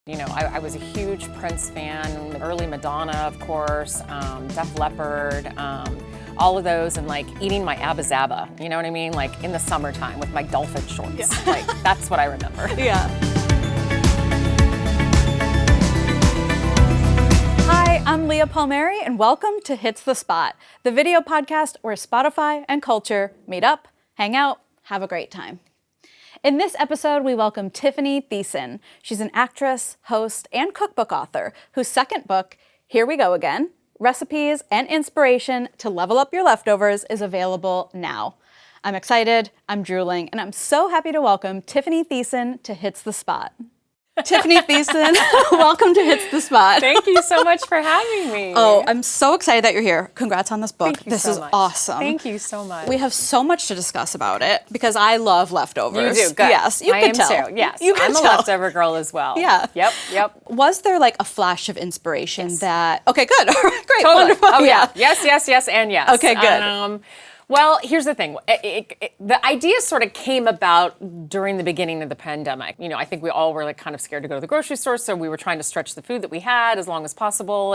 You know, I was a huge Prince fan, early Madonna, of course, Def Leppard, all of those, and like eating my Abba Zaba, you know what I mean? Like in the summertime with my dolphin shorts. Yeah. Like that's what I remember. Yeah. Hi, I'm Leah Palmieri, and welcome to Hits the Spot, the video podcast where Spotify and culture meet up, hang out, have a great time. In this episode, we welcome Tiffani Thiessen. She's an actress, host, and cookbook author whose second book, Here We Go Again, Recipes and Inspiration to Level Up Your Leftovers, is available now. I'm excited, I'm drooling, and I'm so happy to welcome Tiffani Thiessen to Hits the Spot. Tiffani Thiessen, welcome to Hits the Spot. Thank you so much for having me. Oh, I'm so excited that you're here. Congrats on this book. Thank you this so is much. awesome. Thank you so much. We have so much to discuss about it because I love leftovers. You do, good. Yes, you I can am tell. Too. Yes, you can I'm a tell. leftover girl as well. Yeah. Yep. Was there like a flash of inspiration that? Okay, good. All right, great. Totally. Wonderful. Oh yeah. Yes, and yes. Okay, good. Well, here's the thing. The idea sort of came about during the beginning of the pandemic. You know, I think we all were like kind of scared to go to the grocery store, so we were trying to stretch the food that we had as long as possible.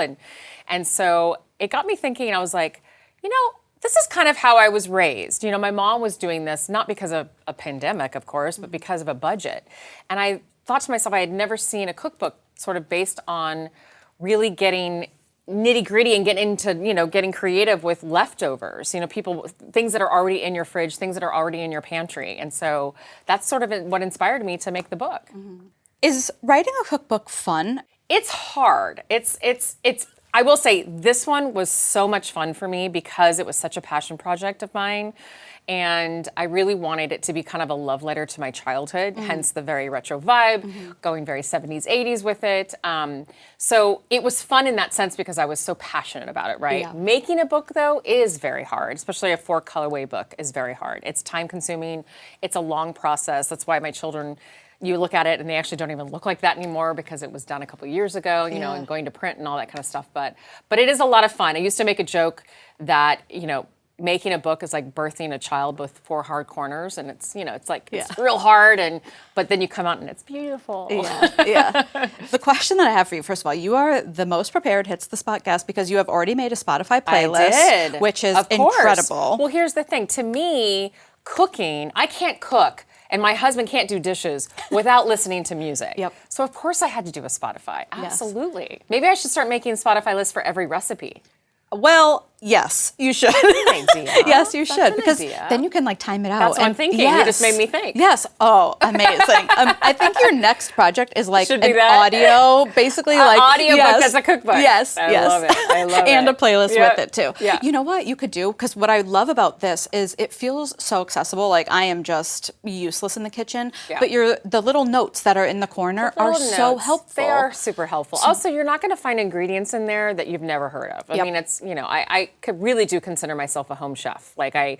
And so it got me thinking, I was like, you know, this is kind of how I was raised. You know, my mom was doing this, not because of a pandemic, of course, but because of a budget. And I thought to myself, I had never seen a cookbook sort of based on really getting nitty gritty and getting creative with leftovers, things that are already in your fridge, things that are already in your pantry. And so that's sort of what inspired me to make the book. Mm-hmm. Is writing a cookbook fun? It's hard. I will say this one was so much fun for me because it was such a passion project of mine. And I really wanted it to be kind of a love letter to my childhood, hence the very retro vibe, going very 70s, 80s with it. So it was fun in that sense because I was so passionate about it, right? Yeah. Making a book, though, is very hard, especially a 4-colorway book is very hard. It's time consuming. It's a long process. That's why my children, you look at it and they actually don't even look like that anymore because it was done a couple years ago, you know, and going to print and all that kind of stuff. But it is a lot of fun. I used to make a joke that, making a book is like birthing a child with 4 hard corners, and it's it's real hard, but then you come out and it's beautiful. Yeah. The question that I have for you, first of all, you are the most prepared Hits the Spot guest because you have already made a Spotify playlist, I did. which is Of course. incredible. Well, here's the thing. To me, cooking, I can't cook. And my husband can't do dishes without listening to music. Yep. So of course I had to do a Spotify. Absolutely. Yes. Maybe I should start making Spotify lists for every recipe. Well, yes, you should. Idea. Yes, you should, because idea. then you can like time it out. That's what I'm thinking. Yes. You just made me think. Yes. Oh, amazing. I think your next project is like Should an be that. audio, basically An like audio book as a cookbook. Yes, I yes. love it. I love and it. a playlist Yep. with it too. Yeah. You know what you could do? Because what I love about this is it feels so accessible. Like I am just useless in the kitchen, but the little notes that are in the corner are so helpful. They are super helpful. Also, you're not going to find ingredients in there that you've never heard of. I mean, it's, I could really do consider myself a home chef. Like I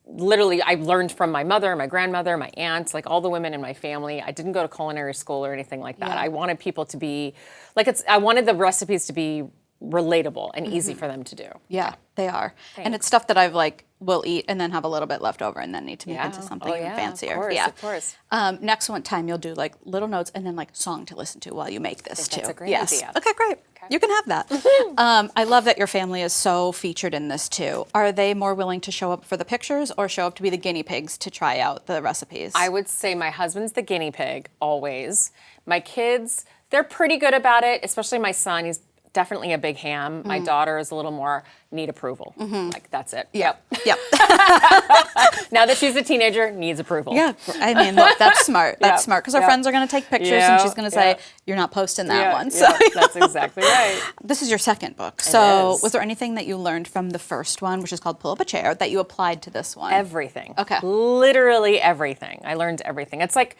learned from my mother, my grandmother, my aunt, like all the women in my family. I didn't go to culinary school or anything like that. I wanted people to be, I wanted the recipes to be relatable and easy for them to do. Yeah, they are. Thanks. And it's stuff that I've will eat and then have a little bit left over and then need to make into something fancier. Of course. Next time you'll do like little notes and then like song to listen to while you make this too. That's a great idea. Okay, great. Okay. You can have that. I love that your family is so featured in this too. Are they more willing to show up for the pictures or show up to be the guinea pigs to try out the recipes? I would say my husband's the guinea pig, always. My kids, they're pretty good about it, especially my son. He's definitely a big ham. My daughter is a little more need approval. Like, that's it. Yep. Now that she's a teenager, needs approval. Yeah, I mean, look, that's smart. That's smart because her friends are going to take pictures and she's going to say, you're not posting that one. So that's exactly right. This is your second book. So was there anything that you learned from the first one, which is called Pull Up a Chair, that you applied to this one? Everything. Okay. Literally everything. I learned everything. It's like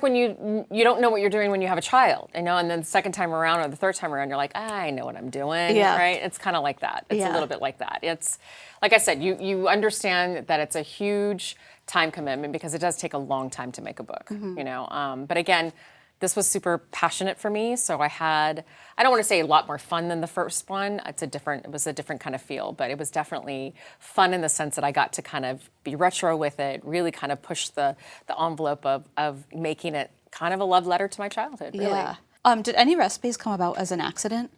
when you don't know what you're doing when you have a child, and then the second time around or the third time around, you're like, I know what I'm doing, right? It's kind of like that. It's a little bit like that. It's, like I said, you understand that it's a huge time commitment because it does take a long time to make a book, But again, this was super passionate for me, so I don't want to say a lot more fun than the first one. It was a different kind of feel, but it was definitely fun in the sense that I got to kind of be retro with it, really kind of push the envelope of making it kind of a love letter to my childhood, really. Yeah. Did any recipes come about as an accident?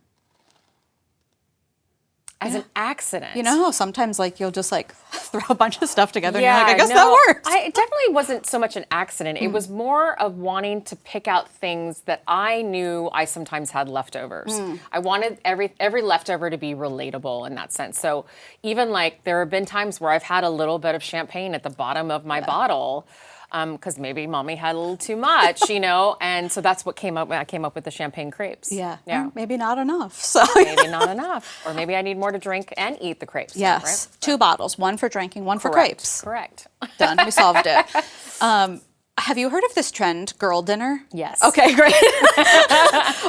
As an accident. You know how sometimes like you'll just like throw a bunch of stuff together and Yeah, you're like, I guess no, that works. it definitely wasn't so much an accident. It was more of wanting to pick out things that I knew I sometimes had leftovers. I wanted every leftover to be relatable in that sense. So even like there have been times where I've had a little bit of champagne at the bottom of my bottle, because maybe mommy had a little too much, and so that's what came up when I came up with the champagne crepes. Yeah. Yeah. Or maybe not enough. So Maybe not enough. Or maybe I need more to drink and eat the crepes. yes. Right? 2 bottles, one for drinking, one for Correct. crepes. Correct. Done. We solved it. Have you heard of this trend, girl dinner? Yes. Okay, great.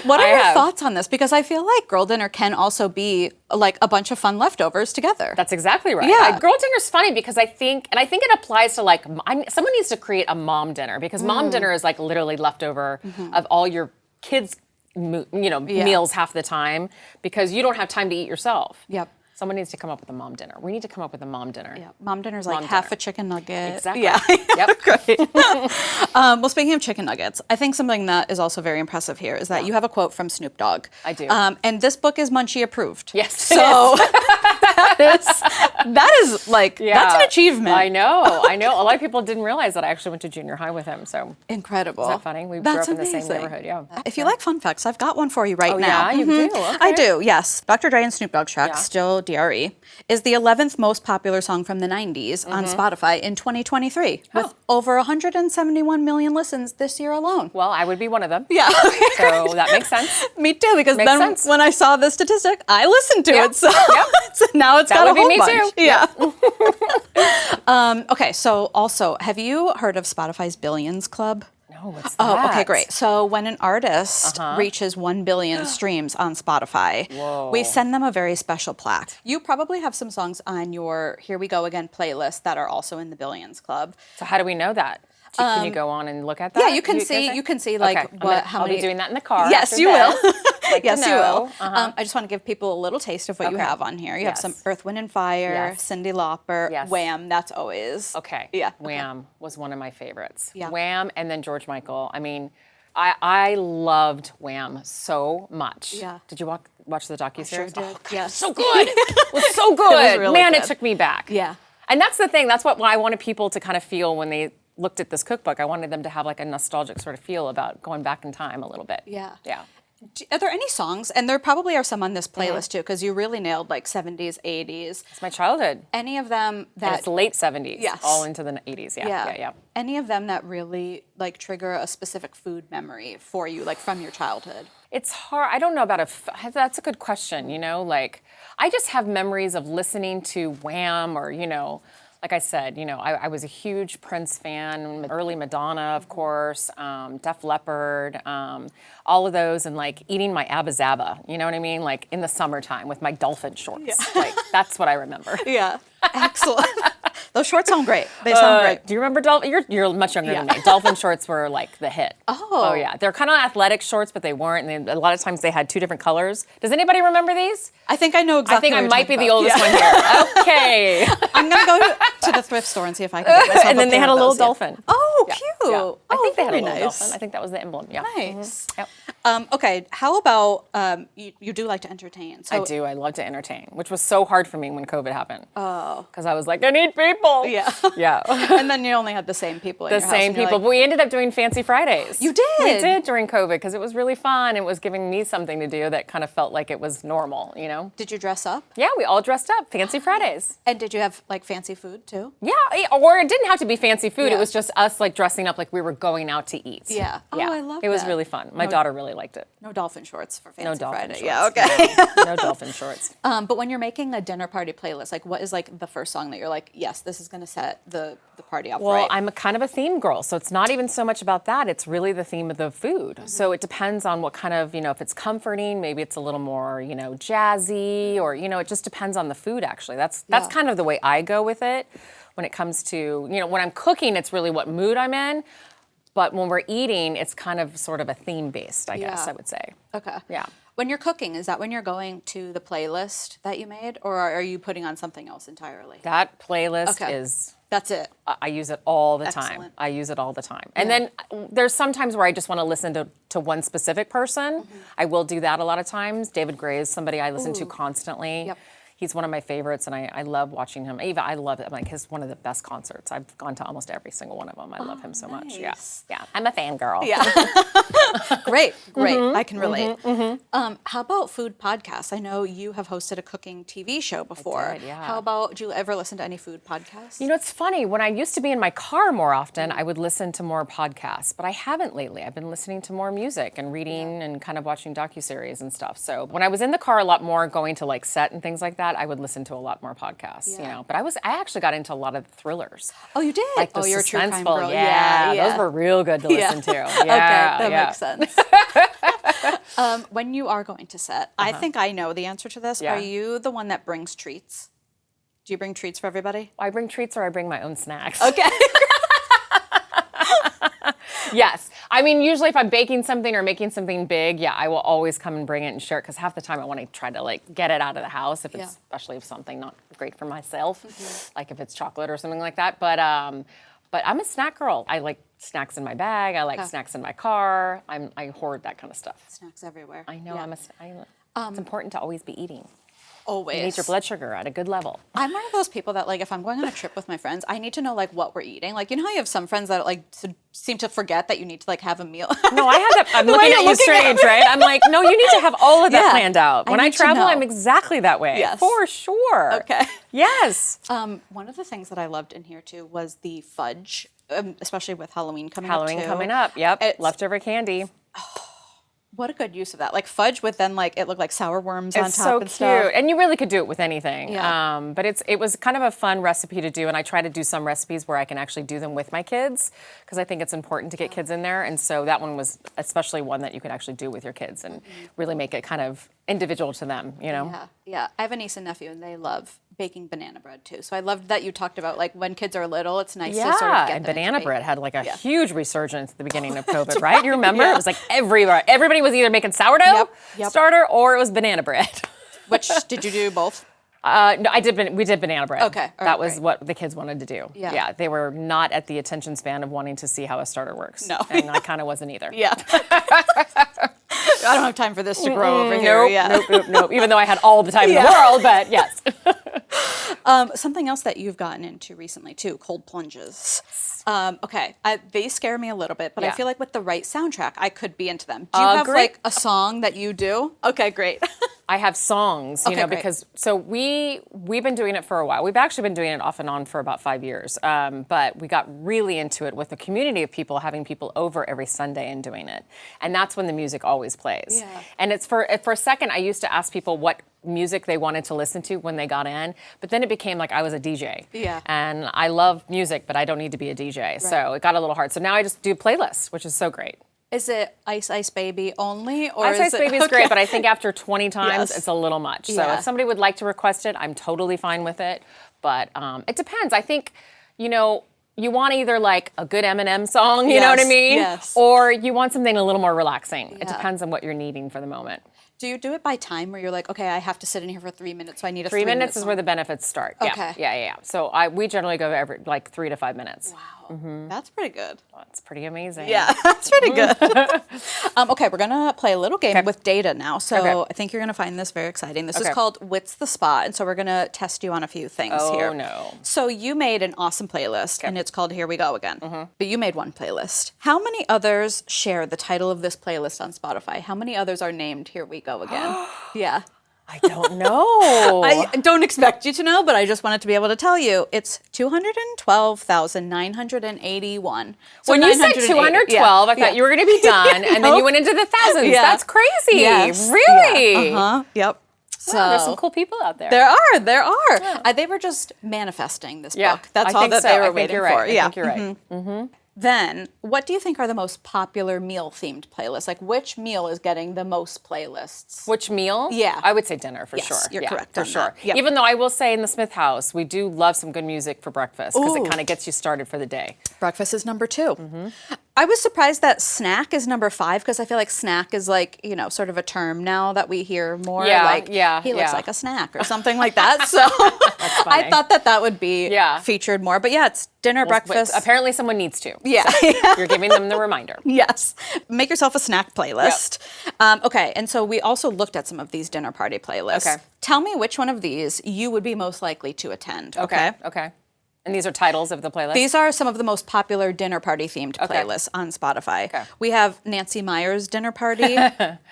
What are I your have. thoughts on this? Because I feel like girl dinner can also be like a bunch of fun leftovers together. That's exactly right. Yeah. Girl dinner's funny because I think it applies to like, someone needs to create a mom dinner because mom dinner is like literally leftover of all your kids' meals half the time because you don't have time to eat yourself. Yep. Someone needs to come up with a mom dinner. We need to come up with a mom dinner. Yeah, mom dinner's like Mom half dinner. a chicken nugget. Exactly. Yeah. Yep. Great. Well, speaking of chicken nuggets, I think something that is also very impressive here is that you have a quote from Snoop Dogg. I do. And this book is Munchie approved. Yes, So it that is like, that's an achievement. I know. A lot of people didn't realize that I actually went to junior high with him. So Incredible. Isn't that funny? We grew That's up in the same amazing. neighborhood. Yeah. If you like fun facts, I've got one for you right Oh, now. yeah? You do? Okay. I do, yes. Dr. Dre and Snoop Dogg's track, Yeah. Still DRE, is the 11th most popular song from the 90s on Spotify in 2023, with over 171 million listens this year alone. Well, I would be one of them. Yeah. So that makes sense. Me too, because Makes then sense. when I saw this statistic, I listened to Yep. it. So, Yep. so now it's That got a would be whole me bunch. too. Yeah. Okay, so also, have you heard of Spotify's Billions Club? No, what's that? Oh, okay, great. So when an artist reaches 1 billion streams on Spotify, we send them a very special plaque. You probably have some songs on your Here We Go Again playlist that are also in the Billions Club. So how do we know that? Can you go on and look at that? Yeah, you can see like Okay. how I'll many. be doing that in the car. Yes, after you bed. will. Like Yes, to you will. know. Uh-huh. I just want to give people a little taste of what you Okay. have on here. You have Yes. some Earth, Wind, and Fire, Yes. Cyndi Lauper, Yes. Wham. That's always Okay. Yeah. Wham was one of my favorites. Yeah. Wham and then George Michael. I mean, I loved Wham so much. Yeah. Did you watch the docuseries? Sure did. Yes. So good. It was so good. really Man, good. it took me back. Yeah. And that's the thing. That's what I wanted people to kind of feel when they looked at this cookbook. I wanted them to have like a nostalgic sort of feel about going back in time a little bit. Yeah. Yeah. Are there any songs, and there probably are some on this playlist too, because you really nailed like 70s, 80s. It's my childhood. Any of them And that it's late 70s. Yes. All into the 80s. Yeah. Any of them that really like trigger a specific food memory for you, like from your childhood? It's hard. I don't know about that's a good question, like I just have memories of listening to Wham or, like I said, I was a huge Prince fan, early Madonna, of course, Def Leppard, all of those, and like eating my Abba Zaba, you know what I mean? Like in the summertime with my dolphin shorts. Like that's what I remember. Yeah. Excellent. Those shorts sound great. They sound great. Do you remember dolphin? You're much younger than me. Dolphin shorts were like the hit. Oh. Yeah. They're kind of athletic shorts, but they weren't. And a lot of times they had 2 different colors. Does anybody remember these? I think I know exactly. I think I what might be you're the talking oldest about. one here. Okay. I'm gonna go to the thrift store and see if I can get myself. And then a they pair had a of little those, yeah. dolphin. Oh, Yeah, cute. yeah. Oh, I think they had a very little nice. dolphin. I think that was the emblem. Yeah. Nice. Yep. Okay, how about you do like to entertain? So I do. I love to entertain, which was so hard for me when COVID happened. Oh. Because I was like, I need people. Yeah. Yeah. And then you only had the same people in The your house. same and you're people. like, But we ended up doing Fancy Fridays. You did? We did during COVID because it was really fun. It was giving me something to do that kind of felt like it was normal, Did you dress up? Yeah, we all dressed up. Fancy Fridays. And did you have like fancy food too? Yeah, or it didn't have to be fancy food. Yeah. It was just us like dressing up like we were going out to eat. Yeah. Oh, I love It was that. really fun. My daughter really liked it. No dolphin shorts for Fancy No dolphin Friday. shorts. Yeah, okay. No, no dolphin shorts. But when you're making a dinner party playlist, like what is like the first song that you're like, yes, this is gonna set the party off Well, right? I'm a kind of a theme girl, so it's not even so much about that. It's really the theme of the food. Mm-hmm. So it depends on what kind of, if it's comforting, maybe it's a little more, jazzy, or, it just depends on the food, actually. That's kind of the way I go with it when it comes to, when I'm cooking, it's really what mood I'm in. But when we're eating, it's kind of sort of a theme-based, I guess I would say. Okay. Yeah. When you're cooking, is that when you're going to the playlist that you made, or are you putting on something else entirely? That playlist Okay. is That's it. I use it all the time. Excellent. I use it all the time. And then there's some times where I just want to listen to one specific person. I will do that a lot of times. David Gray is somebody I listen to constantly. Yep. He's one of my favorites, and I love watching him. Eva, I love it. Like, his one of the best concerts. I've gone to almost every single one of them. I love him so much. Yeah, nice. yeah. I'm a fangirl. Yeah. Great. I can relate. How about food podcasts? I know you have hosted a cooking TV show before. did, yeah. How about, do you ever listen to any food podcasts? You know, it's funny. When I used to be in my car more often, I would listen to more podcasts, but I haven't lately. I've been listening to more music and reading and kind of watching docuseries and stuff. So when I was in the car a lot more, going to like set and things like that, I would listen to a lot more podcasts. You know, but I actually got into a lot of thrillers. Oh, you did? Like the you're a true crime suspenseful. girl. Yeah, those were real good to listen to. Yeah, Okay, that makes sense. When you are going to set, I think I know the answer to this. Yeah. Are you the one that brings treats? Do you bring treats for everybody? I bring treats or I bring my own snacks. Okay. Yes. I mean, usually if I'm baking something or making something big, I will always come and bring it and share it, because half the time I want to try to like get it out of the house, if it's especially if something not great for myself, like if it's chocolate or something like that. But I'm a snack girl. I like snacks in my bag. I like snacks in my car. I hoard that kind of stuff. Snacks everywhere. I know. It's important to always be eating. Always. You need your blood sugar at a good level. I'm one of those people that, like, if I'm going on a trip with my friends, I need to know, like, what we're eating. Like, you know how you have some friends that, like, seem to forget that you need to, like, have a meal? No, I have that. I'm looking at you strange, right? I'm like, no, you need to have all of that planned out. When I travel, I'm exactly that way. Yes. For sure. Okay. Yes. One of the things that I loved in here, too, was the fudge, especially with Halloween coming up, Halloween too. coming up. Yep. It's- Leftover candy. What a good use of that. Like, fudge with then, like, it looked like sour worms on top It's so and stuff. cute. And you really could do it with anything. Yeah. But it was kind of a fun recipe to do, and I try to do some recipes where I can actually do them with my kids, because I think it's important to get kids in there. And so that one was especially one that you could actually do with your kids and really make it kind of individual to them, you know? Yeah. I have a niece and nephew, and they love baking banana bread, too. So I loved that you talked about, like, when kids are little, it's nice to sort of get and them banana into bread baking. had like a huge resurgence at the beginning of COVID, right? You remember? It was like everywhere. Everybody was either making sourdough starter or it was banana bread. Which, did you do both? No, we did banana bread. Okay, all right, that was great. what the kids wanted to do. Yeah. They were not at the attention span of wanting to see how a starter works. No. And I kind of wasn't either. Yeah. I don't have time for this to grow over here. Nope. Even though I had all the time in the world, but yes. Something else that you've gotten into recently, too, cold plunges. Okay, they scare me a little bit, but I feel like with the right soundtrack, I could be into them. Do you have like a song that you do? Okay, great. I have songs, you know, great. because so we've been doing it for a while. We've actually been doing it off and on for about 5 years, but we got really into it with a community of people, having people over every Sunday and doing it, and that's when the music always plays. Yeah. And it's for a second I used to ask people what music they wanted to listen to when they got in, but then it became like I was a DJ. Yeah. And I love music, but I don't need to be a DJ, so it got a little hard. So now I just do playlists, which is so great. Is it Ice Ice Baby only, or Ice Ice Baby is great, but I think after 20 times, Yes. it's a little much. So Yeah. if somebody would like to request it, I'm totally fine with it. But it depends. I think, you know, you want either like a good Eminem song, you know what I Yes, mean? yes. Or you want something a little more relaxing. It Yeah. depends on what you're needing for the moment. Do you do it by time where you're like, okay, I have to sit in here for 3 minutes, so I need a 3 3 minutes is where the benefits start. Okay. Yeah. So we generally go every like 3 to 5 minutes. Wow, that's pretty good. That's pretty amazing. Yeah, that's pretty good. Okay, we're gonna play a little game with data now. So I think you're gonna find this very exciting. This is called What's the Spot, and so we're gonna test you on a few things here. Oh no. So you made an awesome playlist, and it's called Here We Go Again. But you made one playlist. How many others share the title of this playlist on Spotify? How many others are named Here We Go Again? Yeah. I don't know. I don't expect you to know, but I just wanted to be able to tell you. It's 212,981. So When you said 980, 212, I thought you were going to be done, and then you went into the thousands. Yeah. That's crazy. Yes. Really? Yeah. Yep. So There's some cool people out there. There are. They were just manifesting this book. That's all that they were waiting you're for. right. Yeah. I think you're right. Then, what do you think are the most popular meal-themed playlists? Like, which meal is getting the most playlists? Which meal? Yeah. I would say dinner for Yes, sure. you're Yeah, correct for on sure. that. Yep. Even though I will say in the Smith house, we do love some good music for breakfast because it Ooh. kind of gets you started for the day. Breakfast is number 2. I was surprised that snack is number 5 because I feel like snack is like, you know, sort of a term now that we hear more. Yeah, like, yeah, he looks yeah. like a snack or something like that. So I thought that would be featured more. But yeah, it's dinner, breakfast. Apparently someone needs to. Yeah. So you're giving them the reminder. Yes. Make yourself a snack playlist. Okay. And so we also looked at some of these dinner party playlists. Okay. Tell me which one of these you would be most likely to attend. Okay. Okay. And these are titles of the playlist? These are some of the most popular dinner party themed playlists on Spotify. Okay. We have Nancy Meyer's dinner party,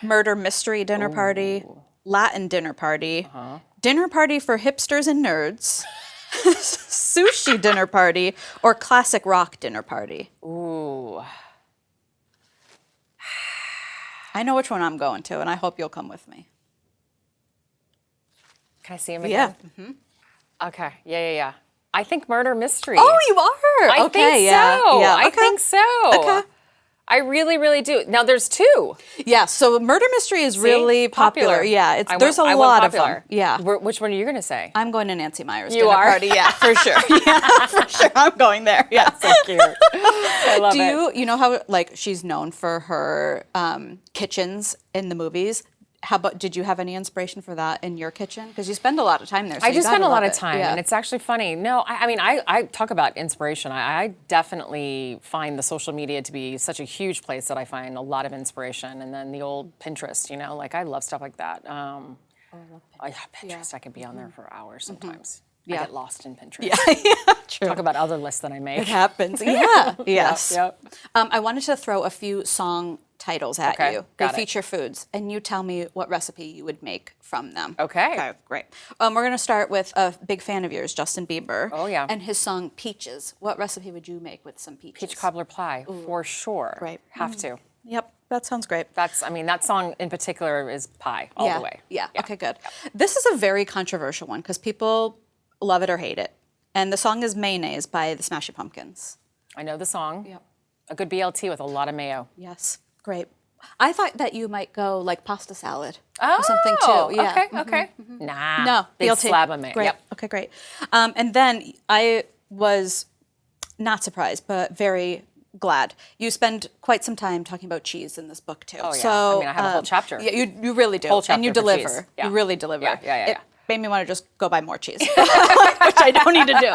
murder mystery dinner party, Latin dinner party, dinner party for hipsters and nerds, sushi dinner party, or classic rock dinner party. Ooh. I know which one I'm going to, and I hope you'll come with me. Can I see him again? Yeah. Okay. Yeah. I think murder mystery. Oh, you are? I okay, think so. Yeah. I Okay. think so. Okay. I really, really do. Now there's 2. Yeah, so murder mystery is really popular. Yeah, there's a I went lot of popular. them. Yeah. Which one are you going to say? I'm going to Nancy Meyer's You dinner are? party. Yeah, for sure. Yeah, for sure. I'm going there. Yeah. So cute. I love it. You know how like she's known for her kitchens in the movies? How about, did you have any inspiration for that in your kitchen? Because you spend a lot of time there. So I do you spend a gotta lot love of it. time, Yeah. and it's actually funny. No, I mean, I talk about inspiration. I definitely find the social media to be such a huge place that I find a lot of inspiration. And then the old Pinterest, you know, like I love stuff like that. I love Pinterest. I could be on there for hours sometimes. I get lost in Pinterest. Yeah, true. Talk about other lists that I make. It happens. Yeah. Yes. Yep. I wanted to throw a few song titles at Okay, you. got They it. feature foods, and you tell me what recipe you would make from them. Okay. Great. We're going to start with a big fan of yours, Justin Bieber. Oh, yeah. And his song Peaches. What recipe would you make with some peaches? Peach cobbler pie, for sure. Right. Have to. Yep, that sounds great. That song in particular is pie all the way. Yeah. Okay, good. This is a very controversial one because people love it or hate it. And the song is Mayonnaise by the Smashing Pumpkins. I know the song. Yep. A good BLT with a lot of mayo. Yes, great. I thought that you might go like pasta salad or something too. Yeah. Okay. Nah. No, Big BLT. slab of mayo. Great. Yep. Okay, great. And then I was not surprised, but very glad. You spend quite some time talking about cheese in this book too. Oh, yeah. So, I mean, I have a whole chapter. Yeah, you really do. Whole And you chapter for cheese. deliver. Yeah. You really deliver. Yeah. It made me want to just go buy more cheese, which I don't need to do.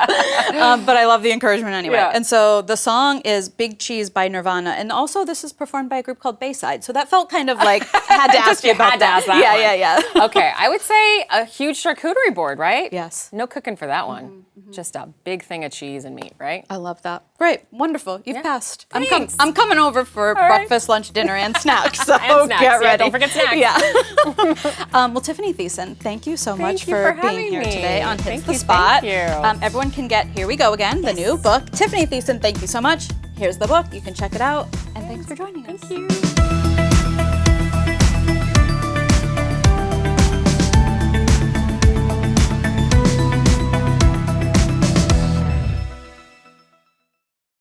But I love the encouragement anyway. Yeah. And so the song is Big Cheese by Nirvana. And also this is performed by a group called Bayside. So that felt kind of like, had to ask you about had to that. ask that one. Yeah. Okay, I would say a huge charcuterie board, right? Yes. No cooking for that one. Just a big thing of cheese and meat, right? I love that. Great. Wonderful. You've passed. Thanks. I'm coming over for right. breakfast, lunch, dinner, and snacks. So And snacks. get Yeah, ready. don't forget snacks. Yeah. Well, Tiffani Thiessen, thank you so much you for for being having here me. today on Hits Thank the you, Spot. thank you. Everyone can get Here We Go Again, the new book. Tiffani Thiessen, thank you so much. Here's the book. You can check it out. And thanks for joining us. Thank you.